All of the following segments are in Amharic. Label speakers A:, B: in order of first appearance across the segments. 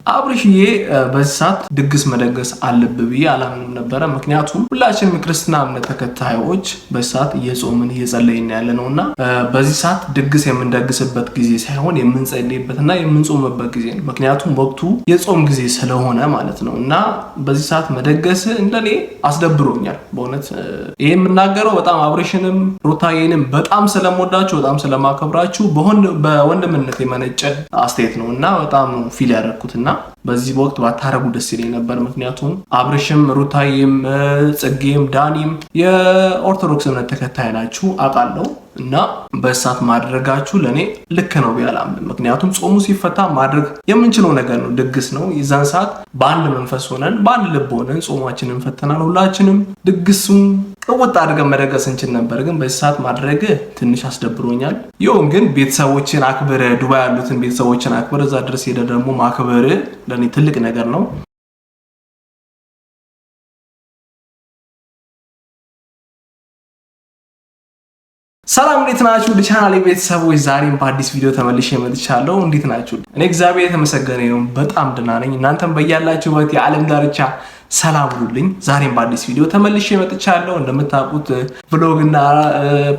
A: አብርሽዬ በዛት ድግስ መደገስ አለብብዬ አላምንም ነበር ምክንያቱም ሁላችንም ክርስትና እምነት ተከታዮች በዛት እየጾምን እየጸለይን ያለነውና በዚህ ሰዓት ድግስ የምንደግስበት ጊዜ ሳይሆን የምንጸልይበትና የምንጾምበት ጊዜ ነው ምክንያቱም ወቅቱ የጾም ጊዜ ስለሆነ ማለት ነውና በዚህ ሰዓት መደገስ እንደኔ አስደብሮኛል በእውነት ይሄ የምናገረው በጣም አብርሽንም ሩታዬንም በጣም ስለምወዳችሁ በጣም ስለማከብራችሁ በወንድምነት የመነጨ አስተያየት ነውና በጣም ፊል ያደረኩትና በዚህ ወቅት ባታረጉ ደስ ይለኝ ነበር ምክንያቱም አብርሽም ሩታዬም ጽጌም ዳኒም የኦርቶዶክስ እምነት ተከታይ ናችሁ አቃለው እና በሳት ማድረጋችሁ ለኔ ልክ ነው ቢያላም ምክንያቱም ጾሙ ሲፈታ ማድረግ የምንችለው ነገር ነው ድግስ ነው ይዛን ሰዓት በአንድ መንፈስ ሆነን በአንድ ልብ ሆነን ጾማችንን ፈተናል ሁላችንም ድግሱን ወጣ አድርገን መደገስ እንችል ነበር ግን በሳት ማድረግ ትንሽ አስደብሮኛል ይሁን ግን ቤተሰቦችን አክብረ ዱባይ ያሉትን ቤተሰቦችን አክብረ እዛ ድረስ ሄደ ደግሞ ማክበር ለኔ ትልቅ ነገር ነው ሰላም እንዴት ናችሁ ለቻናሌ ቤተሰቦች ዛሬም በአዲስ ቪዲዮ ተመልሼ መጥቻለሁ እንዴት ናችሁ እኔ እግዚአብሔር የተመሰገነ ይሁን በጣም ደህና ነኝ እናንተም በያላችሁበት የዓለም ዳርቻ ሰላም ሁሉልኝ ዛሬም በአዲስ ቪዲዮ ተመልሼ መጥቻለሁ እንደምታውቁት ብሎግ እና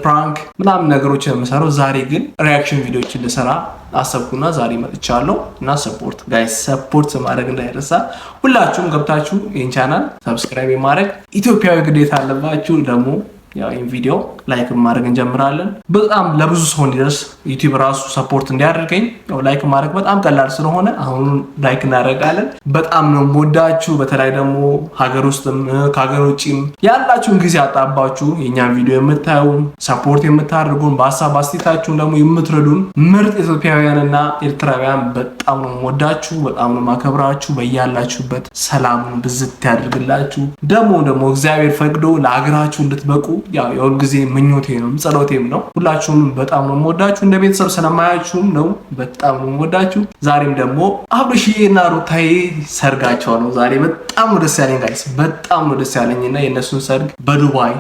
A: ፕራንክ ምናምን ነገሮችን የምሰራው ዛሬ ግን ሪአክሽን ቪዲዮችን ልሰራ አሰብኩና ዛሬ መጥቻለሁ እና ሰፖርት ማድረግ እንዳይረሳ ሁላችሁም ገብታችሁ ይሄን ቻናል ሰብስክራይብ ማድረግ ኢትዮጵያዊ ግዴታ አለባችሁ ደግሞ ያው ይሄን ቪዲዮ ላይክ ማድረግ እንጀምራለን በጣም ለብዙ ሰው እንዲደርስ ዩቲዩብ ራሱ ሰፖርት እንዲያደርገኝ ያው ላይክ ማድረግ በጣም ቀላል ስለሆነ አሁን ላይክ እናደርጋለን በጣም ነው ወዳችሁ በተለይ ደግሞ ሀገር ውስጥም ከሀገር ውጪም ያላችሁን ጊዜ አጣባችሁ የኛን ቪዲዮ የምታዩ ሰፖርት የምታደርጉን በሐሳብ አስተያየታችሁን ደግሞ የምትረዱን ምርጥ ኢትዮጵያውያንና ኤርትራውያን በጣም ነው ወዳችሁ በጣም ነው ማከብራችሁ በእያላችሁበት ሰላሙን ብዝት ያድርግላችሁ ደግሞ እግዚአብሔር ፈቅዶ ለሀገራችሁ እንድትበቁ ያው የሁል ጊዜ ምኞቴ ነው ጸሎቴም ነው ሁላችሁም በጣም ነው ወዳችሁ እንደ ቤተሰብ ስለማያችሁም ነው በጣም ነው ወዳችሁ ዛሬም ደግሞ አብርሽዬና ሩታዬ ሰርጋቸው ነው ዛሬ በጣም ደስ ያለኝ ጋይስ በጣም ደስ ያለኝና የነሱን ሰርግ በዱባይ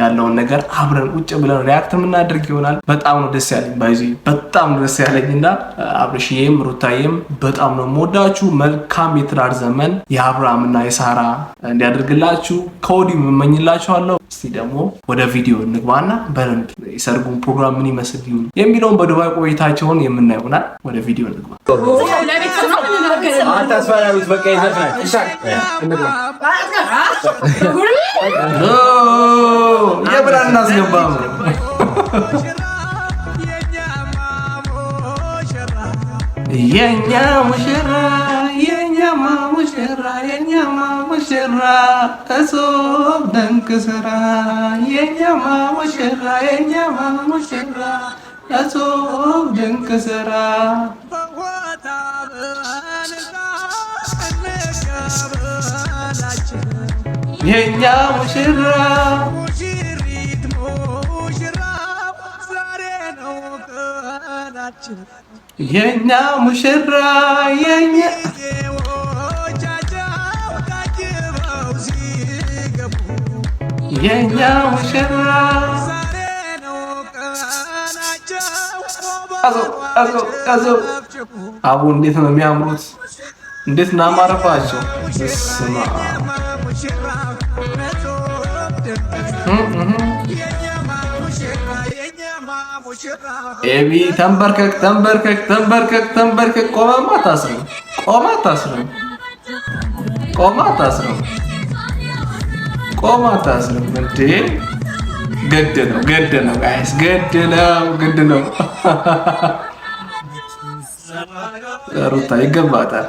A: ያለውን ነገር አብረን ቁጭ ብለን ሪአክት ምናደርግ ይሆናል በጣም ነው ደስ ያለኝ ባይዚ በጣም ደስ ያለኝና አብርሽዬም ሩታዬም በጣም ነው ወዳችሁ መልካም የትዳር ዘመን የአብርሃምና የሳራ እንዲያደርግላችሁ ከወዲሁ እመኝላችኋለሁ እስቲ ደግሞ ወደ ቪዲዮ እንግባና በረንድ የሰርጉን ፕሮግራም ምን ይመስል ይሁን የሚለውን በዱባይ ቆይታቸውን የምናየውናል ወደ ቪዲዮ እንግባ
B: አታስፈራሩት በቃ ይዘፍናል እንግባ
A: የብራና እናስገባም የኛ ሙሽራ እሶብ ደንቅ ስራ የኛ ሙሽራ እሶብ ደንቅ ስራ የኛ ሙሽራ የኛ ሙሽራ የኛ ሙሽራ አቡ እንዴት ነው የሚያምሩት እንዴት ነው አማረባቸው ኤቢ ተንበርከክ ቆማ ታስረው እንዴ ገድ ነው ጋይስ ገድ ነው ሩታ ይገባታል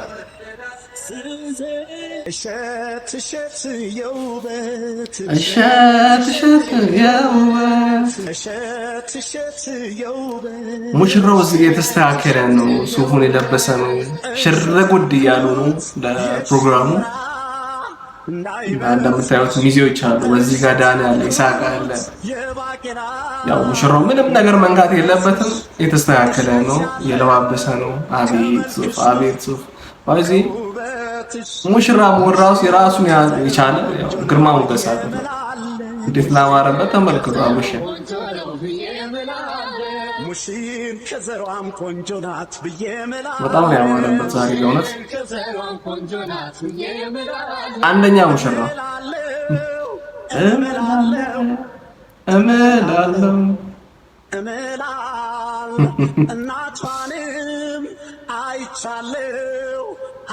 A: እሸት የውበት ሙሽራው እዚህ የተስተካከለ ነው ሱፉን የለበሰ ነው ሽርጉድ እያሉ ነው ለፕሮግራሙ እንደምታዩት ሚዜዎች አሉ በዚህ ጋር ዳን ያለ ይሳቃ ያለ ያው ሙሽራው ምንም ነገር መንካት የለበትም የተስተካከለ ነው የለባበሰ ነው አቤት ሱፍ ባይዚ ሙሽራ ሞራውስ የራሱን የቻለ ግርማ ሞገስ አለው እንዴት ላማረበት ተመልክቶ አብሽ
C: ሙሽን ከዘሯም ቆንጆ ናት ብዬ
A: በጣም ነው ያማረበት ዛሬ ለእውነት አንደኛ ሙሽራ እምላለሁ
C: እናቷንም አይቻለሁ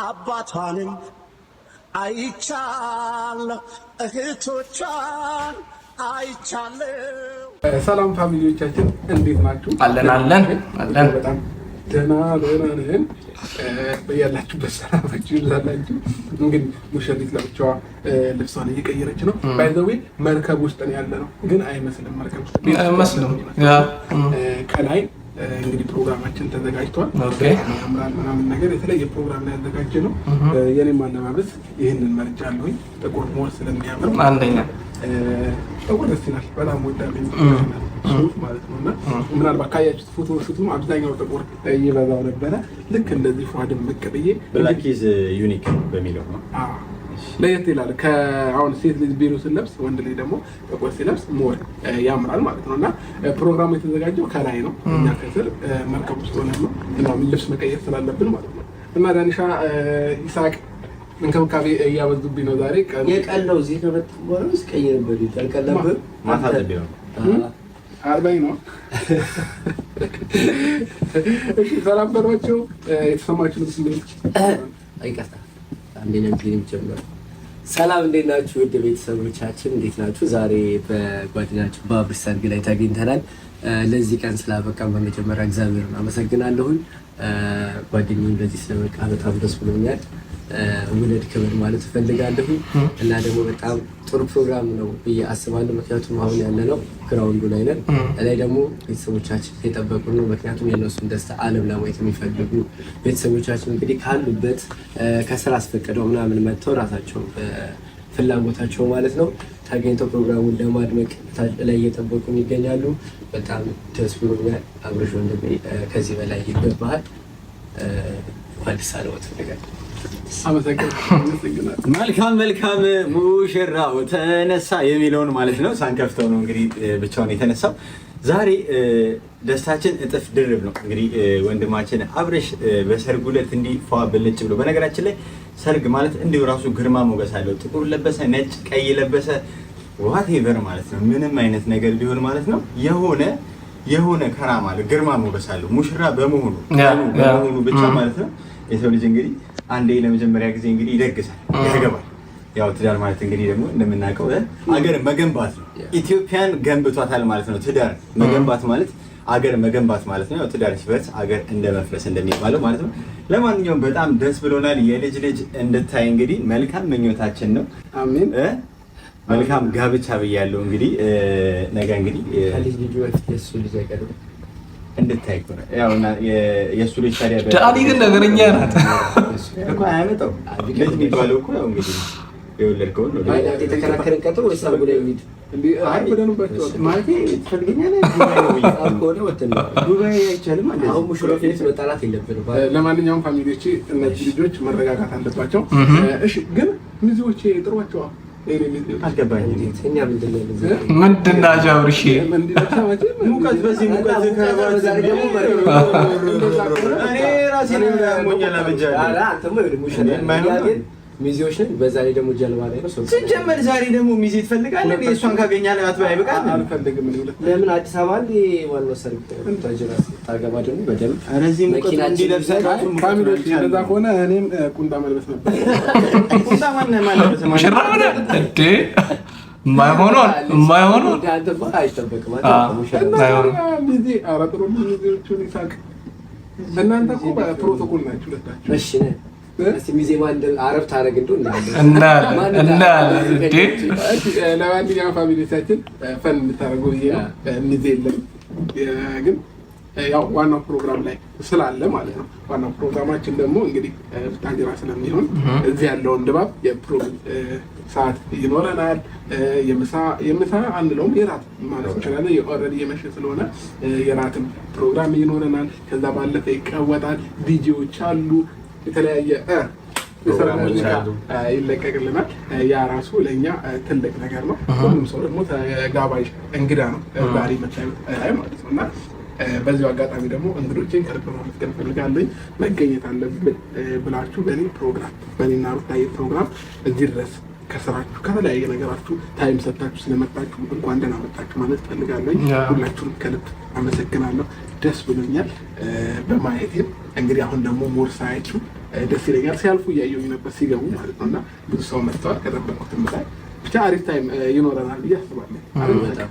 C: አባቷንም አይቻለሁ እህቶቿን አይቻለሁ።
B: ሰላም ፋሚሊዎቻችን እንዴት ናችሁ?
A: አለን
B: በጣም ደህና ነን። በያላችሁበት ሰላማችሁ ይብዛላችሁ። እንግዲህ ሙሽሪት ለብቻዋ ልብሷን እየቀየረች ነው። ባይ ዘ ዌይ መርከብ ውስጥ ነው ያለ ነው፣ ግን አይመስልም። መርከብ ውስጥ
A: አይመስልም።
B: ከላይ እንግዲህ ፕሮግራማችን ተዘጋጅቷል። ያምራል ምናምን ነገር የተለየ ፕሮግራም ላይ ያዘጋጀ ነው። የኔም አለባበስ ይህንን መርጫለሁኝ። ጥቁር ሞር ስለሚያምር
A: አንደኛ
B: ጥቁር ደስ ይላል። በጣም ወዳለኝ ሱፍ ማለት ነው። እና ምናልባት ካያችሁት ፎቶ ሹቱም አብዛኛው ጥቁር ይበዛው ነበረ። ልክ እንደዚህ ፏድም ብቅ ብዬ
D: ብላክ ኢዝ ዩኒክ በሚለው ነው
B: ለየት ይላል። ከአሁን ሴት ልጅ ቢሉ ስለብስ ወንድ ልጅ ደግሞ ጥቁር ሲለብስ ሞር ያምራል ማለት ነው። እና ፕሮግራሙ የተዘጋጀው ከላይ ነው፣ እኛ ከስር መርከብ ውስጥ ሆነን ነው እና ልብስ መቀየር ስላለብን ማለት ነው። እና ዳኒሻ ይሳቅ እንክብካቤ እያበዙብኝ ነው ዛሬ።
E: የቀለው እዚህ ከመጣ በኋላ ስቀይርበት ይቀልቀለበት
D: ማታ ተብለው
B: አርባኝ ነው። እሺ ሰላም በሏቸው። የተሰማችሁ ስሜት
E: አይቀርታ አንዴና ፊልም ጀምሮ ሰላም እንዴት ናችሁ? ውድ ቤተሰቦቻችን እንዴት ናችሁ? ዛሬ በጓደኛችን በአብርሽ ሰርግ ላይ ተገኝተናል። ለዚህ ቀን ስላበቃን በመጀመሪያ እግዚአብሔርን አመሰግናለሁኝ። ጓደኛዬ እንደዚህ ስለበቃ በጣም ደስ ብሎኛል። ውለድ ክብር ማለት እፈልጋለሁ እና ደግሞ በጣም ጥሩ ፕሮግራም ነው ብዬ አስባለሁ። ምክንያቱም አሁን ያለነው ግራውንዱ ላይ ነን። ላይ ደግሞ ቤተሰቦቻችን የጠበቁ ነው። ምክንያቱም የእነሱን ደስታ ዓለም ለማየት የሚፈልጉ ቤተሰቦቻችን እንግዲህ ካሉበት ከስራ አስፈቅደው ምናምን መጥተው ራሳቸው ፍላጎታቸው ማለት ነው ተገኝተው ፕሮግራሙን ለማድመቅ ላይ እየጠበቁ ይገኛሉ። በጣም ደስ ብሎኛል። አብርሽ ወንድሜ ከዚህ በላይ ይገባሃል። አዲስ አበባ ተፈልጋለሁ።
D: መልካም ሙሽራው ተነሳ የሚለውን ማለት ነው ሳንከፍተው ነው እንግዲህ ብቻውን የተነሳው። ዛሬ ደስታችን እጥፍ ድርብ ነው። እንግዲህ ወንድማችን አብርሽ በሰርጉ ዕለት እንዲህ ፏ ብልጭ ብሎ፣ በነገራችን ላይ ሰርግ ማለት እንዲሁ ራሱ ግርማ ሞገስ አለው። ጥቁር ለበሰ፣ ነጭ፣ ቀይ ለበሰ ዋቴቨር ማለት ነው። ምንም አይነት ነገር ቢሆን ማለት ነው የሆነ ከራማ አለው፣ ግርማ ሞገስ አለው። ሙሽራ በመሆኑ ብቻ ማለት ነው። የሰው ልጅ እንግዲህ አንዴ ለመጀመሪያ ጊዜ እንግዲህ ይደግሳል፣ ያገባል። ያው ትዳር ማለት እንግዲህ ደግሞ እንደምናውቀው አገር መገንባት ነው። ኢትዮጵያን ገንብቷታል ማለት ነው። ትዳር መገንባት ማለት አገር መገንባት ማለት ነው። ያው ትዳር ሲፈርስ አገር እንደመፍረስ እንደሚባለው ማለት ነው። ለማንኛውም በጣም ደስ ብሎናል። የልጅ እንድታይ እንግዲህ መልካም ምኞታችን ነው።
B: አሜን።
D: መልካም ጋብቻ ብያለሁ። እንግዲህ ነገ እንግዲህ
E: ከልጅ ልጅ ወፍት የሱ ልጅ አይቀርም
D: እንድታይ እኮ ነው። ያው እና የሱ ልጅ ታዲያ
A: ዳኒ ግን ነገረኛ ናት
D: እኮ አያመጣው ልጅ የሚባለው እኮ ያው እንግዲህ የወለድከው ነው።
E: የተከራከረን ቀጥሮ ወይስ አብሮ ላይ የሚሄድ
D: ማለት ትፈልገኛለህ? ዱባይ አይቻልም ማለት
E: አሁን ሙሽራ ፊት መጣላት የለብንም።
B: ለማንኛውም ፋሚሊዎቼ እነዚህ ልጆች መረጋጋት አለባቸው። እሺ ግን ሚዜዎቼ ጥሯቸዋል።
D: አልገባኝም።
E: እኛ ምንድን ነው
A: ናቸው አብርሽ?
D: ሙቀት በዚህ ሙቀት ከረባት ደግሞ እኔ ራሴን ሞኛላ በጃለሁ።
E: ሚዜዎች ነን። በዛ ላይ ደግሞ ጀልባ ላይ ነው ሰው
D: ሲጀመር። ዛሬ ደግሞ ሚዜ ትፈልጋለህ? እሷን ካገኛለህ አትባይ በቃ
B: አልፈልግም።
E: ለምን አዲስ አበባ እንደ ዋናው ሰርግ ታገባ ደግሞ በደምብ
D: እዚህ ሙቀት እንዲለብሰህ
B: ፋሚሊዎች እንደዛ ከሆነ እኔም ቁንጣ መልበስ ነበር።
D: ቁንጣ ማለት
A: ሙሽራ ሆነ እንዴ? የማይሆነው
E: አንተማ አይጠበቅም።
B: ሚዜ አራጥሮ ሚዜዎቹን ይሳቅ። እናንተ እኮ ፕሮቶኮል ናችሁ ሁለታችሁ።
E: እሺ ነህ እስቲ ሚዜ ማን አረብ ታረግ እንደው
A: እና
B: ለማንኛውም ፋሚሊዎቻችን ፈን እንድታደርጉ ብዬ ነው። ሚዜ የለም ግን ያው ዋናው ፕሮግራም ላይ ስላለ ማለት ነው። ዋናው ፕሮግራማችን ደግሞ እንግዲህ ታጅራ ስለሚሆን እዚህ ያለውን ድባብ የፕሮግራም ሰዓት ይኖረናል። የምሳ አንለውም የራት ማለት እንችላለን። ኦልሬዲ የመሸ ስለሆነ የራትም ፕሮግራም ይኖረናል። ከዛ ባለፈ ይቀወጣል። ዲጄዎች አሉ፣ የተለያየ ይለቀቅልናል። ያ ራሱ ለእኛ ትልቅ ነገር ነው። ሁሉም ሰው ደግሞ ተጋባዥ እንግዳ ነው ዛሬ መታየት ላይ ማለት ነው። እና በዚሁ አጋጣሚ ደግሞ እንግዶቼን ከልብ ማመስገን እፈልጋለሁ። መገኘት አለብን ብላችሁ በእኔና ሩታዬ ፕሮግራም እዚህ ድረስ ከስራችሁ ከተለያየ ነገራችሁ ታይም ሰጥታችሁ ስለመጣችሁ እንኳን ደህና መጣችሁ ማለት እፈልጋለሁ። ሁላችሁንም ከልብ አመሰግናለሁ። ደስ ብሎኛል በማየቴም። እንግዲህ አሁን ደግሞ ሞር ሳያችሁ ደስ ይለኛል። ሲያልፉ እያየሁኝ ነበር ሲገቡ ማለት ነው እና ብዙ ሰው መጥተዋል። ከጠበቁትም ላይ ብቻ አሪፍ ታይም ይኖረናል ብዬ አስባለሁ።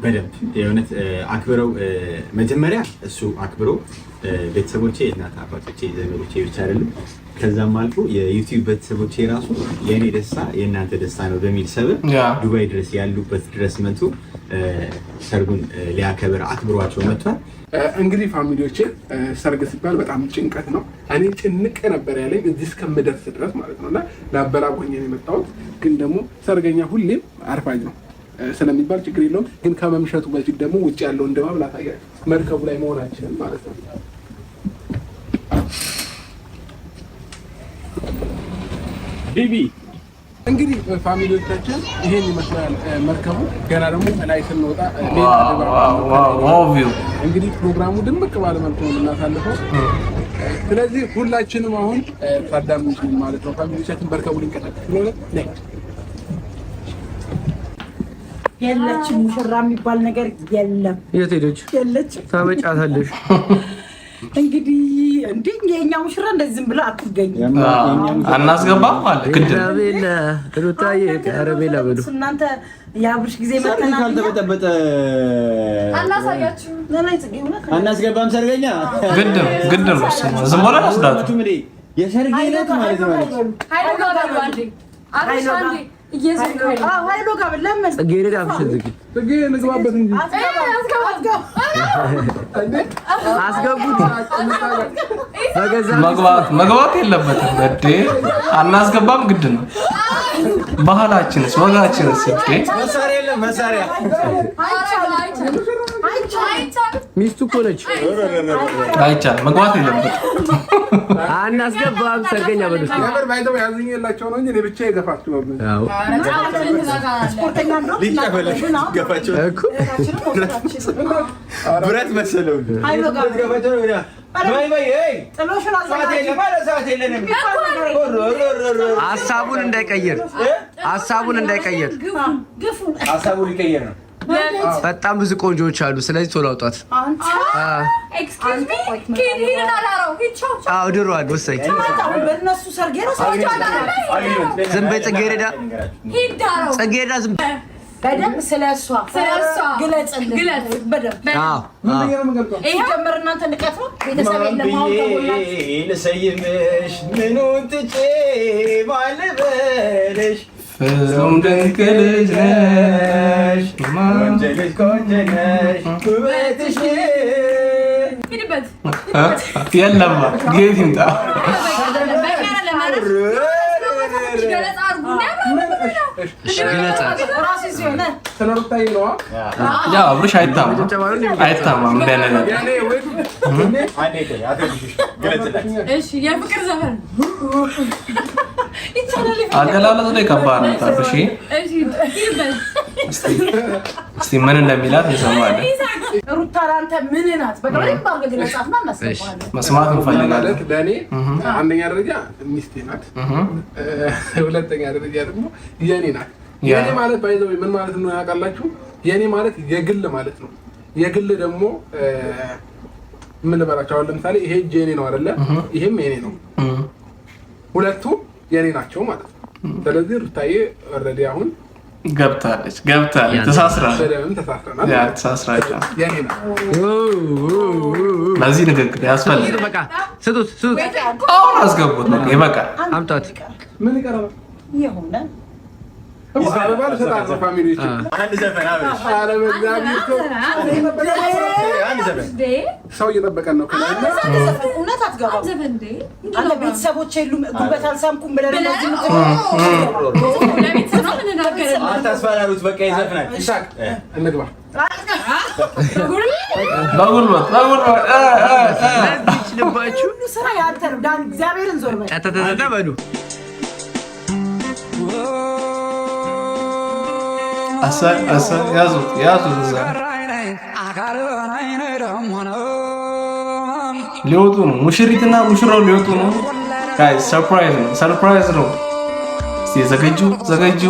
D: በደንብ የእውነት አክብረው መጀመሪያ እሱ አክብሮ ቤተሰቦቼ እናት አባቶቼ ዘመዶቼ ብቻ አይደለም ከዛም አልፎ የዩቲዩብ ቤተሰቦቼ ራሱ የእኔ ደስታ የእናንተ ደስታ ነው በሚል ሰበብ ዱባይ ድረስ ያሉበት ድረስ መጥቶ ሰርጉን ሊያከብር አክብሯቸው መጥቷል።
B: እንግዲህ ፋሚሊዎቼ ሰርግ ሲባል በጣም ጭንቀት ነው። እኔ ጭንቅ ነበር ያለኝ እዚህ እስከምደርስ ድረስ ማለት ነው እና ላበላጎኝ ነው የመጣሁት። ግን ደግሞ ሰርገኛ ሁሌም አርፋጅ ነው ስለሚባል ችግር የለውም። ግን ከመምሸቱ በፊት ደግሞ ውጭ ያለውን ድባብ ላሳያችሁ፣ መርከቡ ላይ መሆናችንን ማለት ነው። ቢቢ እንግዲህ ፋሚሊዎቻችን ይሄን ይመስላል መርከቡ። ገና ደግሞ ላይ ስንወጣ እንግዲህ ፕሮግራሙ ድምቅ ባለ መልኩ ነው የምናሳልፈው። ስለዚህ ሁላችንም አሁን ታዳሚዎች ማለት ነው ፋሚሊዎቻችን መርከቡ ሊንቀሳቀስ ስለሆነ
F: የለችም ሙሽራ የሚባል ነገር የለም።
E: የት ሄደች?
F: የለችም።
E: ታመጫታለሽ
F: እንግዲህ እንዴ የኛ ሙሽራ እንደዚህ ዝም ብላ አትገኝ።
A: አናስገባም አለ ግድ
E: ሩታዬ ከረቤላ በሉ
F: እናንተ የአብርሽ ጊዜ መተና
D: ካልተበጠበጠ
F: አናሳያችሁ
D: አናስገባም። ሰርገኛ
A: ግድ ነው። ዝም ብሎ አስዳቱ
D: የሰርግ ዕለት ማለት ነው።
F: ሀይሎ ጋር ለምን
E: ጽጌረዳ ፍሽዝግ
B: ጽጌ ንግባበት እንጂ
E: አስገቡት።
A: መግባት የለበትም እንዴ አናስገባም። ግድ ነው። ባህላችንስ ወጋችንስ
D: መሳሪያ የለም መሳሪያ
E: ሚስቱ እኮ ነች።
A: አይቻልም። መግባት የለበትም።
E: አናስገባም። ሰርገኛ በሉት
B: ነበር ባይተው ያዝኝላቸው ነው እንጂ እኔ ብቻ የገፋችሁ ነው።
F: ስፖርተኛ ነው
D: ገፋቸው እኮ ብረት መሰለው
F: ሀይሎ ጋር
D: ገፋቸው ነው። ባይ ባይ
F: ጥሎሽን
E: ሀሳቡን እንዳይቀየር
D: ሀሳቡን ሊቀየር ነው።
E: በጣም ብዙ ቆንጆዎች አሉ። ስለዚህ ቶሎ አውጧት። ድሯል ወሳኝ
F: በእነሱ ሰርጌ ነው።
E: ዝም በይ ጽጌረዳ ዝም
F: በደንብ ስለሷ ግለጽልን። በደንብ ይሄ ጀመር እናንተ ንቀት ነው። ቤተሰብ
D: ልሰይምሽ ምኑን ትቼ ማልበልሽ
A: ፍጹም ድንቅ ልጅ ነሽ
D: ቆንጆ ነሽ ውበትሽ
A: የለም ጌት ይምጣ ያው አብርሽ አይታማም
G: የፍቅር ዘፈን
A: አገላለጽ ላይ ከባድ ነው። አብርሽ እስቲ ምን እንደሚላት እንሰማለን።
F: ሩታ አንተ ምን ናት? በቃ
A: መስማት እንፈልጋለን።
B: ለእኔ አንደኛ ደረጃ ሚስቴ ናት። ሁለተኛ ደረጃ ደግሞ የኔ ናት። የኔ ማለት ባይዘው ምን ማለት ነው ያውቃላችሁ? የኔ ማለት የግል ማለት ነው። የግል ደግሞ ምን ልበላችሁ? አሁን ለምሳሌ ይሄ የኔ ነው አይደለ? ይሄም የኔ ነው። ሁለቱ የኔ ናቸው ማለት ነው። ስለዚህ ሩታዬ ኦልሬዲ አሁን
A: ገብታለች ተሳስራለች። ለዚህ ንግግር ያስፈልግ።
E: በቃ ስጡት
A: አሁን አስገቡት። በቃ ይበቃል።
E: አምጣት።
B: ምን ይቀራል?
F: የሆነ
B: ይሳበባል ሰጣት ፋሚሊዎች
D: አንድ ዘፈን አብርሽ
B: ሰው እየጠበቀን ነው።
F: እውነት አትገባም። አንተ ቤተሰቦች የሉም ጉልበት አልሳምኩም ብለህ
D: አታስፈራሩት። በቃ ይዘፍናል።
B: ይሳቅ እንግባ
A: በጉልበት
E: ልባችሁ
F: ሁሉ ስራ ያንተ ነው። ዳን እግዚአብሔርን ዞር በል
E: ጫተተተ በሉ
A: ያዙት እዛ ሊወጡ ነው። ሙሽሪትና ሙሽራው ሊወጡ ነው። ጋይስ ሰርፕራይዝ ነው፣ ሰርፕራይዝ ነው። እስቲ ዘገጁ።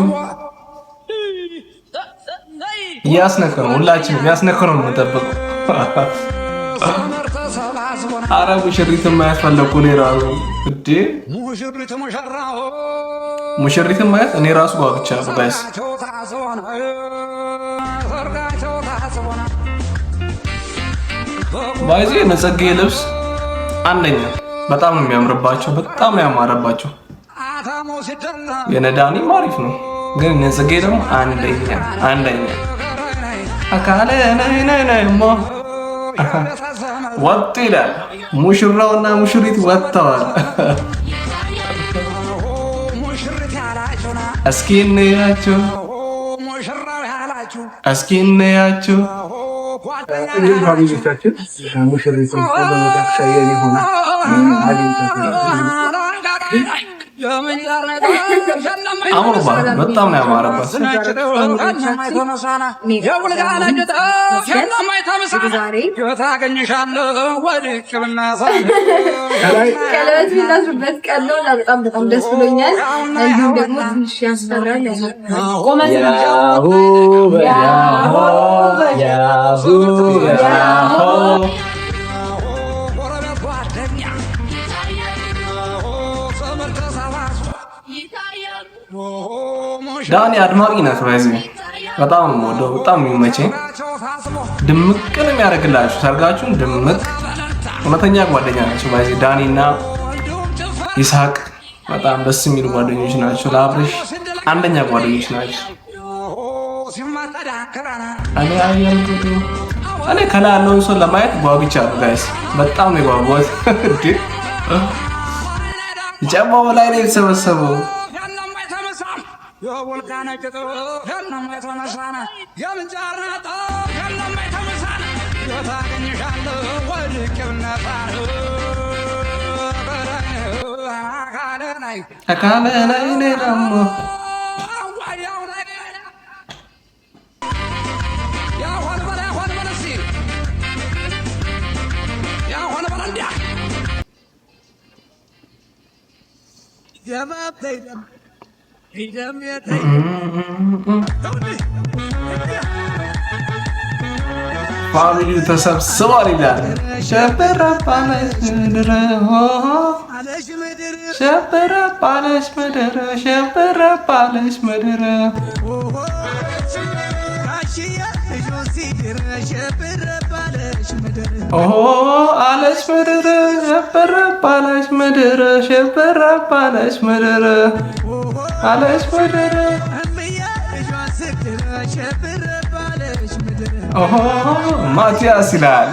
A: እያስነከረ ነው፣ ሁላችንም እያስነከረ ነው የምንጠብቀው። አረ ሙሽሪትን ማየት ፈለኩ እኔ ራሱ እንዴ! ሙሽሪትን ማየት እኔ ራሱ ጓጉቻለሁ ጋይስ። ባይዜ ነጸጌ ልብስ አንደኛ በጣም ነው የሚያምርባቸው፣ በጣም ነው ያማረባቸው። የነዳኒም አሪፍ ነው፣ ግን ነጸጌ ደግሞ አንደኛ አካለ ነይሞ ወጡ ይላል። ሙሽራውና ሙሽሪት ወጥተዋል። እስኪ እንያቸው።
B: እንግዲህ ፋሚሊዎቻችን ሙሽሪትን በመጋፍ ሻየን ይሆናል
A: አምሮባት በጣም ነው ያማረባት።
G: ቀለበት የሚላሱበት ቀን ነው እና በጣም ደስ ብሎኛል። እንዲሁም ደግሞ ትንሽ ያስፈራል።
A: ዳኒ አድማቂ ናት። በዚህ በጣም ነው የምወደው፣ በጣም የሚመቸኝ። ድምቅ ነው የሚያደርግላችሁ ሰርጋችሁን ድምቅ። እውነተኛ ጓደኛ ናቸው። በዚህ ዳኒና ይስሐቅ በጣም ደስ የሚሉ ጓደኞች ናቸው። ለአብርሽ አንደኛ ጓደኞች ናቸው። እኔ ከላይ ያለውን ሰው ለማየት ጓጉቻለሁ ጋይስ፣ በጣም ነው የጓጓሁት። ጀማው ላይ ነው የተሰበሰበው። አካለ ላይ ደግሞ ፋሚሊው ተሰብስቧል ይላል። ሸበረ ባለች ምድር አለች ምድር ሸበረ ባለች ምድር አለች ምድር ማቲያስ ይላል።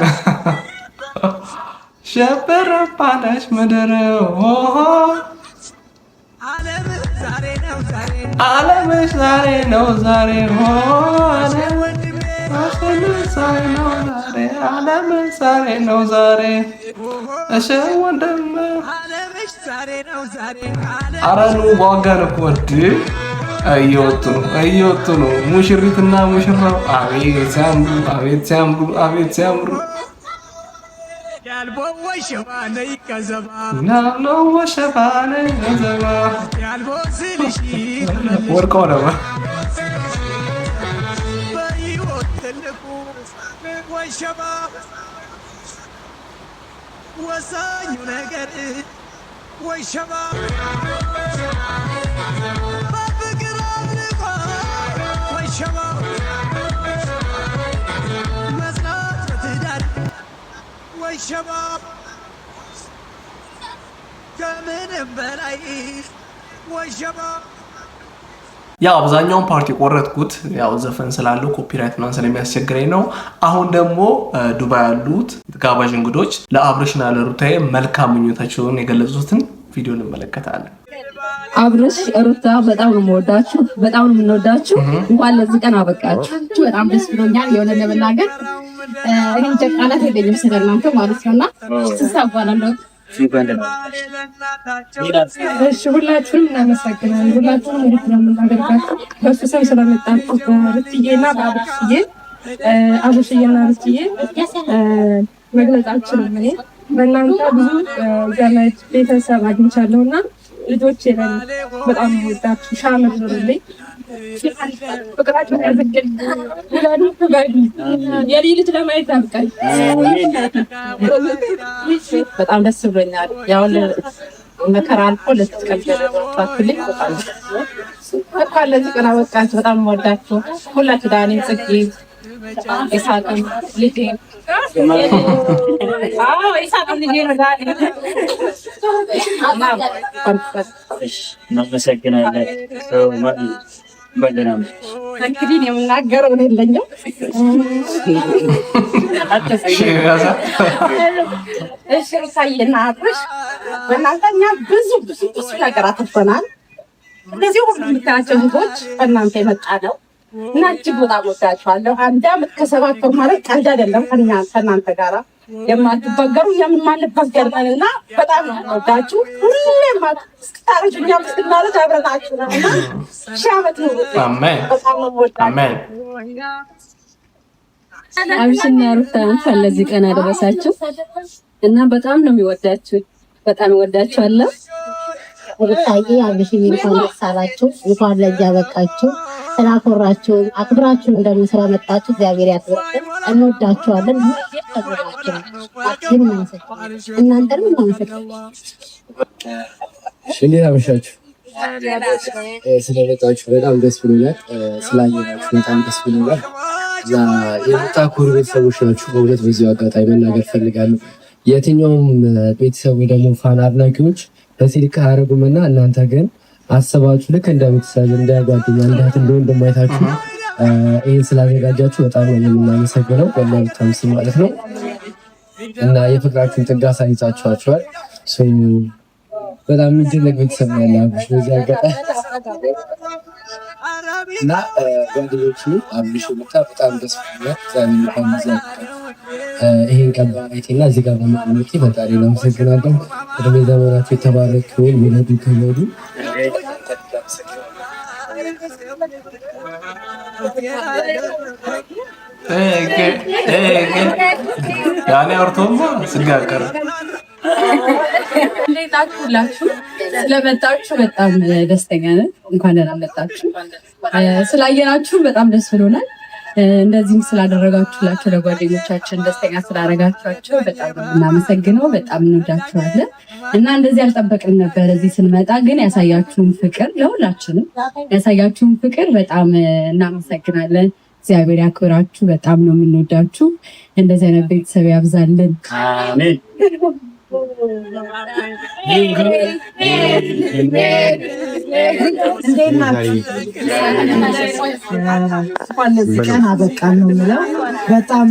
A: ሸበረ ባለች ምድር ዓለምሽ ዛሬ ነው ዛሬ ዓለምሽ ዛሬ ነው ዛሬ እሺ ወንድም አረኑ ዋጋን እኮ ወድ እየወጡ ነው ሙሽሪትና ሙሽራው። አቤት ሲያምሩ ወርቀው ነበር። ወሳኙ ነገር ወይ ሸባ በፍቅር አምልኮ ወይ ሸባ መስራት በትዳር ወይ ሸባ ከምንም በላይ ወይ ሸባ። ያው አብዛኛውን ፓርቲ ቆረጥኩት፣ ያው ዘፈን ስላለው ኮፒራይት ምናምን ስለሚያስቸግረኝ ነው። አሁን ደግሞ ዱባይ ያሉት ተጋባዥ እንግዶች ለአብርሽና ለሩታዬ መልካም ምኞታቸውን የገለጹትን ቪዲዮ እንመለከታለን።
G: አብርሽ፣ ሩታ በጣም ነው የምወዳችሁ፣ በጣም ነው የምንወዳችሁ። እንኳን ለዚህ ቀን አበቃችሁ። በጣም ደስ ብሎኛል። የሆነ ለመናገር እኔም ጨቃላት የለኝም ስለእናንተ ማለት ነውና ተሳባላለሁ። እሺ ሁላችሁም እናመሰግናለን። ሁላችሁም እንዴት ነው የምናደርጋችሁ በሱ ስም ስለመጣችሁ በሩትዬና በአብርሽዬ አብርሽዬና ሩትዬ መግለጽ አልችልም። እኔ በእናንተ ብዙ ዘመድ ቤተሰብ አግኝቻለሁና ልጆች በጣም ወዳችሁ ሻመት ኑሩልኝ። ፍቅራችሁን ያዝግል ይላሉ ትበሉ የኔ ልጅ ለማየት ያብቃኝ። በጣም ደስ ብሎኛል። ያው መከራ አልፎ ለተቀበለ ወጣትልኝ በጣም ለዚህ ቀን አበቃችሁ። በጣም ወዳችሁ ሁላችሁ ዳኒ ጽጌ ኢሳቅም ልጄ ኢሳቅም ልጄ ነው ዳኒ
H: እናመሰግናለን።
G: እንግዲህ የምናገረው የለኝም። እሺ ሳይና አጥሽ በእናንተ እኛ ብዙ ነገር አትፈናል። እንደዚህ ሁሉ የምታያቸው ህዝቦች በእናንተ የመጣ ነው እና እጅግ በጣም ወዳችኋለሁ። 1 ዓመት ከ7 ወር ማለት ቀልድ አይደለም። ከእናንተ ጋራ የማትበገሩ የማንበገር ነን እና በጣም ወዳችሁ ሁሌም እስክታረጁ እኛም እስክናረጅ አብረናችሁ ነው እና ሺህ ዓመት ነው።
A: አሜን።
G: አብሽና ሩታ እንኳን ለዚህ ቀን አደረሳችሁ እና በጣም ነው የሚወዳችሁ። በጣም ይወዳችኋለሁ።
I: ሩታዬ አብሽኝ እንኳን ደስ አላችሁ። እንኳን ለዚህ ያበቃችሁ። ስላኮራችሁ አክብራችሁ እንደምስራ መጣችሁ። እግዚአብሔር ያክብርልን። እንወዳችኋለን። እናንተንም እናመሰግናለን።
E: እንዴት አመሻችሁ? ስለመጣችሁ በጣም ደስ ብሎኛል። ስላየናችሁ በጣም ደስ ብሎኛል። የሩታ ኩር ቤተሰቦች ናችሁ። በእውነት በዚሁ አጋጣሚ መናገር ፈልጋለሁ። የትኛውም ቤተሰቡ ደግሞ ፋን አድናቂዎች በሲልክ አያደርጉምና እናንተ ግን አሰባችሁ ልክ እንደምትሰብ እንደ ጓደኛ እንዳት እንደሆነ እንደማይታችሁ ይህን ስላዘጋጃችሁ በጣም ነው የምናመሰግነው። በእናንተም ስም ማለት ነው እና የፍቅራችሁን ጥግ አሳይታችኋል። በጣም የሚደነቅ ቤተሰብ ነው ያለብሽ በዚህ አጋጣሚ እና ጓደኞች አብሽ ልታ በጣም ደስ ብሎኛል። ዛሬ እንኳን ይሄን ቀን በማየቴና እዚህ ጋር በመገኘቴ በጣም አመሰግናለሁ። እድሜ ዘመናችሁ የተባረከ ይሁን። ወለዱ ከወዱ
A: ያኔ አውርቶማ ስጋቀር
G: ሁላችሁ ስለመጣችሁ በጣም ደስተኛ ነን። እንኳን ደህና መጣችሁ። ስላየናችሁ በጣም ደስ ብሎናል። እንደዚህም ስላደረጋችሁላችሁ ለጓደኞቻችን ደስተኛ ስላደረጋችኋቸው በጣም እናመሰግነው። በጣም እንወዳችኋለን እና እንደዚህ አልጠበቅም ነበር። እዚህ ስንመጣ ግን ያሳያችሁን ፍቅር ለሁላችንም ያሳያችሁን ፍቅር በጣም እናመሰግናለን። እግዚአብሔር ያክብራችሁ። በጣም ነው የምንወዳችሁ። እንደዚህ አይነት ቤተሰብ ያብዛልን።
H: አሜን።
F: ለዚህ ቀን አበቃን ነው የምለው። በጣም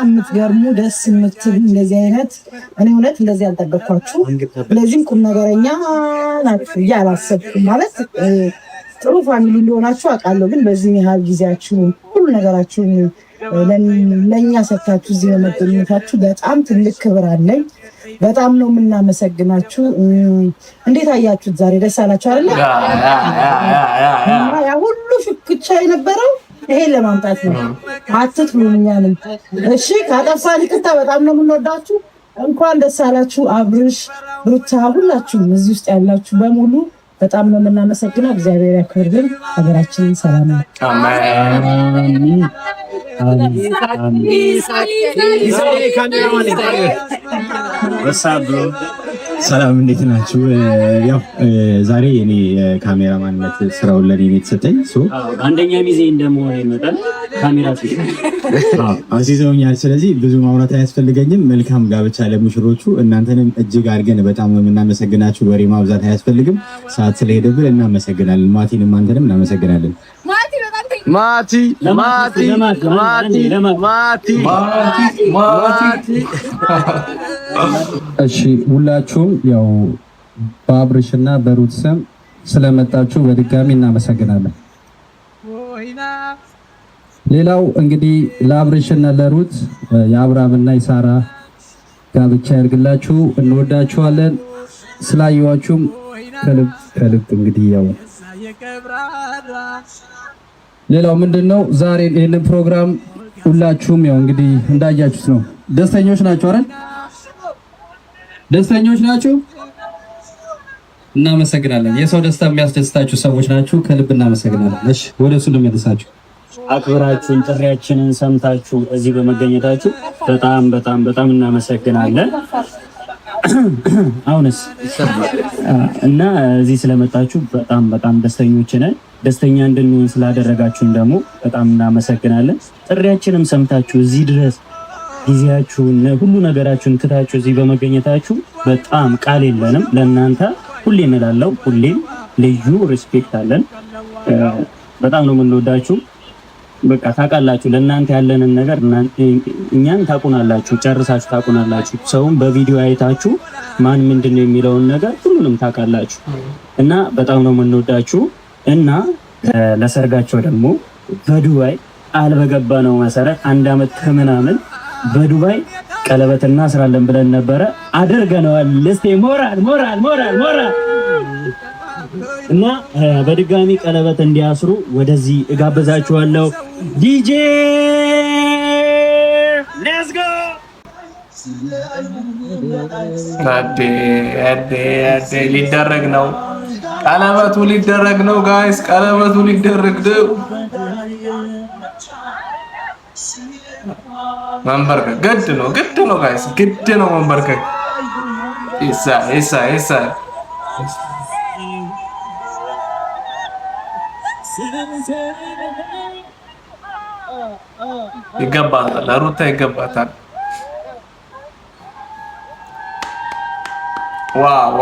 F: የምትገርሙ ደስ የምትል እንደዚህ አይነት እኔ እውነት እንደዚህ አልጠበቅኳችሁ። ለዚህም ቁም ነገረኛ ናችሁ ብዬ አላሰብኩም። ማለት ጥሩ ፋሚሊ እንደሆናችሁ አውቃለሁ፣ ግን በዚህ ያህል ጊዜያችሁ ሁሉ ነገራችሁን ለእኛ ሰጥታችሁ እዚህ በመገኘታችሁ በጣም ትልቅ ክብር አለኝ። በጣም ነው የምናመሰግናችሁ። እንዴት አያችሁት? ዛሬ ደስ አላችሁ አይደል? ያ ሁሉ ሽክቻ የነበረው ይሄን ለማምጣት ነው። አትጥሉን እኛንም። እሺ ካጠፋን ይቅርታ። በጣም ነው የምንወዳችሁ። እንኳን ደስ አላችሁ። አብርሽ፣ ሩታ፣ ሁላችሁም እዚህ ውስጥ ያላችሁ በሙሉ በጣም ነው የምናመሰግነው። እግዚአብሔር ያክብርልን። ሀገራችንን ሰላም ነው።
H: አሜን።
D: ሰላም እንዴት ናችሁ? ያው ዛሬ እኔ ካሜራማንነት ስራውን ለኔ ነው የተሰጠኝ።
H: አንደኛ ሚዜ እንደመሆን ይመጣል ካሜራ
D: አሲዘውኛል። ስለዚህ ብዙ ማውራት አያስፈልገኝም። መልካም ጋብቻ ለሙሽሮቹ። እናንተንም እጅግ አድርገን በጣም ነው የምናመሰግናችሁ። ወሬ ማብዛት አያስፈልግም። ሰዓት ስለሄደብን እናመሰግናለን። ማቲንም አንተንም እናመሰግናለን።
A: ማቲ
J: እሺ ሁላችሁም ያው በአብርሽና በሩት ስም ስለመጣችሁ በድጋሚ እናመሰግናለን። ሌላው እንግዲህ ለአብርሽና ለሩት የአብርሃምና የሳራ ጋብቻ ያድርግላችሁ። እንወዳችኋለን። ስላየዋችሁም ከልብ እንግዲህ ያው ሌላው ምንድነው ዛሬ ይሄንን ፕሮግራም ሁላችሁም ያው እንግዲህ እንዳያችሁት ነው። ደስተኞች ናችሁ አይደል? ደስተኞች ናችሁ? እናመሰግናለን። የሰው ደስታ የሚያስደስታችሁ ሰዎች ናችሁ። ከልብ እናመሰግናለን። እሺ ወደ እሱ ልመልሳችሁ።
H: አክብራችሁን ጥሪያችንን ሰምታችሁ እዚህ በመገኘታችሁ በጣም በጣም በጣም እናመሰግናለን። አሁንስ እና እዚህ ስለመጣችሁ በጣም በጣም ደስተኞች ነን። ደስተኛ እንድንሆን ስላደረጋችሁን ደግሞ በጣም እናመሰግናለን። ጥሪያችንም ሰምታችሁ እዚህ ድረስ ጊዜያችሁን ሁሉ ነገራችሁን ትታችሁ እዚህ በመገኘታችሁ በጣም ቃል የለንም ለእናንተ። ሁሌ እንላለው፣ ሁሌም ልዩ ሪስፔክት አለን። በጣም ነው የምንወዳችሁ። በቃ ታውቃላችሁ፣ ለእናንተ ያለንን ነገር እኛን ታውቁናላችሁ፣ ጨርሳችሁ ታውቁናላችሁ። ሰውን በቪዲዮ አይታችሁ ማን ምንድን ነው የሚለውን ነገር ሁሉንም ታውቃላችሁ እና በጣም ነው የምንወዳችሁ እና ለሰርጋቸው ደግሞ በዱባይ አልበገባ ነው መሰረት 1 ዓመት ከምናምን በዱባይ ቀለበት እናስራለን ብለን ነበረ፣ አድርገነዋል። እስቲ ሞራል ሞራል ሞራል ሞራል እና በድጋሚ ቀለበት እንዲያስሩ ወደዚህ እጋበዛችኋለሁ። ዲጄ ሌትስ ጎ።
A: አዴ ሊደረግ ነው፣ ቀለበቱ ሊደረግ ነው ጋይስ፣ ቀለበቱ ሊደረግ ነው። መንበርከክ ግድ ነው ጋይስ፣ ግድ ነው መንበርከክ። ኢሳ ይገባታል፣ ለሩታ ይገባታል። ዋው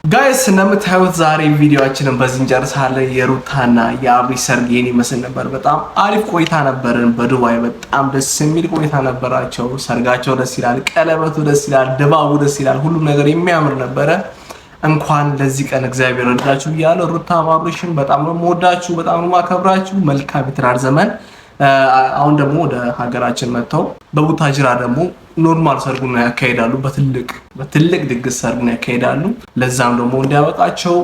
A: ጋይስ እንደምታዩት ዛሬ ቪዲዮአችንን በዚህ እንጨርሳለን። የሩታና የአብርሽ ሰርግ ይሄን ይመስል ነበር። በጣም አሪፍ ቆይታ ነበረን በዱባይ። በጣም ደስ የሚል ቆይታ ነበራቸው። ሰርጋቸው ደስ ይላል፣ ቀለበቱ ደስ ይላል፣ ድባቡ ደስ ይላል፣ ሁሉም ነገር የሚያምር ነበረ። እንኳን ለዚህ ቀን እግዚአብሔር ረዳችሁ እያለ ሩታ አብርሽን በጣም ነው የምወዳችሁ፣ በጣም ነው የማከብራችሁ። መልካም የትዳር ዘመን። አሁን ደግሞ ወደ ሀገራችን መጥተው በቡታጅራ ደግሞ ኖርማል ሰርጉን ያካሄዳሉ። በትልቅ ድግስ ሰርጉን ያካሄዳሉ። ለዛም ደግሞ እንዲያበቃቸው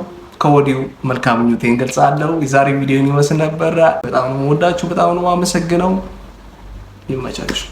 A: ከወዲሁ መልካም ምኞቴን ገልጻለሁ። የዛሬ ቪዲዮ የሚመስል ነበረ። በጣም ነው የምወዳችሁ፣ በጣም ነው የማመሰግነው። ይመቻችሁ።